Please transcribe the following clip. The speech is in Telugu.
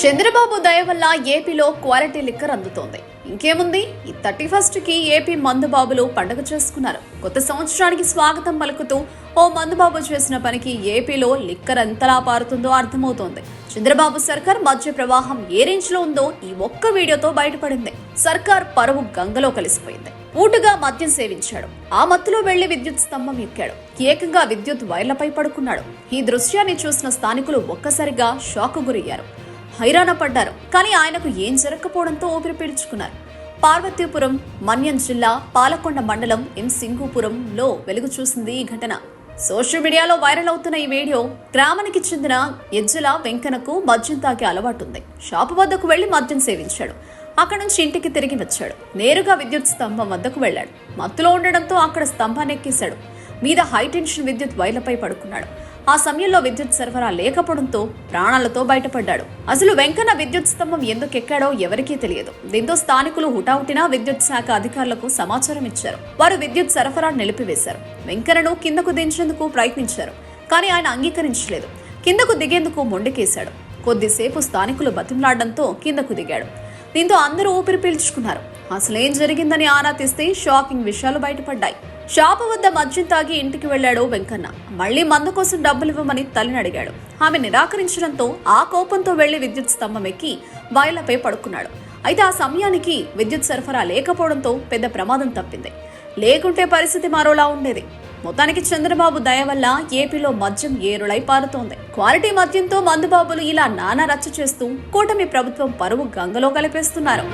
చంద్రబాబు దయ వల్ల ఏపీలో క్వాలిటీ లిక్కర్ అందుతోంది. ఇంకేముంది, ఈ 31st కి ఏపీ మందుబాబులు పండుగ చేసుకున్నారు. కొత్త సంవత్సరానికి స్వాగతం పలుకుతూ ఓ మందుబాబు చేసిన పనికి ఏపీలో లిక్కర్ ఎంతలా పారుతుందో అర్థమవుతోంది. చంద్రబాబు సర్కార్ మధ్య ప్రవాహం ఏ రేంజ్ లో ఉందో ఈ ఒక్క వీడియోతో బయటపడింది. సర్కార్ పరువు గంగలో కలిసిపోయింది. ఊటుగా మద్యం సేవించాడు. ఆ మత్తులో వెళ్లి విద్యుత్ స్తంభం ఎక్కాడు. ఏకంగా విద్యుత్ వైర్లపై పడుకున్నాడు. ఈ దృశ్యాన్ని చూసిన స్థానికులు ఒక్కసారిగా షాక్ గురయ్యారు, హైరాణ పడ్డారు. కానీ ఆయనకు ఏం జరగకపోవడంతో ఊపిరి పీల్చుకున్నారు. పార్వతీపురం, మన్యం జిల్లా పాలకొండ మండలం ఎం సింగుపురంలో వెలుగు చూసింది ఈ ఘటన. సోషల్ మీడియాలో వైరల్ అవుతున్న ఈ వీడియో, గ్రామానికి చెందిన ఎజ్జల వెంకన్నకు మద్యం తాగే అలవాటుంది. షాపు వద్దకు వెళ్లి మద్యం సేవించాడు. అక్కడ నుంచి ఇంటికి తిరిగి వచ్చాడు. నేరుగా విద్యుత్ స్తంభం వద్దకు వెళ్లాడు. మత్తులో ఉండడంతో అక్కడ స్తంభాన్ని ఎక్కేశాడు. మీద హైటెన్షన్ విద్యుత్ వైర్లపై పడుకున్నాడు. ఆ సమయంలో విద్యుత్ సరఫరా లేకపోవడంతో ప్రాణాలతో బయటపడ్డాడు. అసలు వెంకన్న విద్యుత్ స్తంభం ఎందుకు ఎక్కాడో ఎవరికీ తెలియదు. దీంతో స్థానికులు హుటాహుటిన విద్యుత్ శాఖ అధికారులకు సమాచారం ఇచ్చారు. వారు విద్యుత్ సరఫరా నిలిపివేశారు. వెంకన్నను కిందకు దించేందుకు ప్రయత్నించారు. కానీ ఆయన అంగీకరించలేదు. కిందకు దిగేందుకు మొండికేశాడు. కొద్దిసేపు స్థానికులు బతిమలాడడంతో కిందకు దిగాడు. దీంతో అందరూ ఊపిరి పీల్చుకున్నారు. అసలేం జరిగిందని ఆరా తీస్తే షాకింగ్ విషయాలు బయటపడ్డాయి. షాపు వద్ద మద్యం తాగి ఇంటికి వెళ్లాడు వెంకన్న. మళ్లీ మందు కోసం డబ్బులు ఇవ్వమని తల్లిని అడిగాడు. ఆమె నిరాకరించడంతో ఆ కోపంతో వెళ్లి విద్యుత్ స్తంభం ఎక్కి వైర్లపై పడుకున్నాడు. అయితే ఆ సమయానికి విద్యుత్ సరఫరా లేకపోవడంతో పెద్ద ప్రమాదం తప్పింది. లేకుంటే పరిస్థితి మరోలా ఉండేది. మొత్తానికి చంద్రబాబు దయ వల్ల ఏపీలో మద్యం ఏరులై పారుతోంది. క్వాలిటీ మద్యంతో మందుబాబులు ఇలా నానా రచ్చ చేస్తూ కూటమి ప్రభుత్వం పరువు గంగలో కలిపేస్తున్నారు.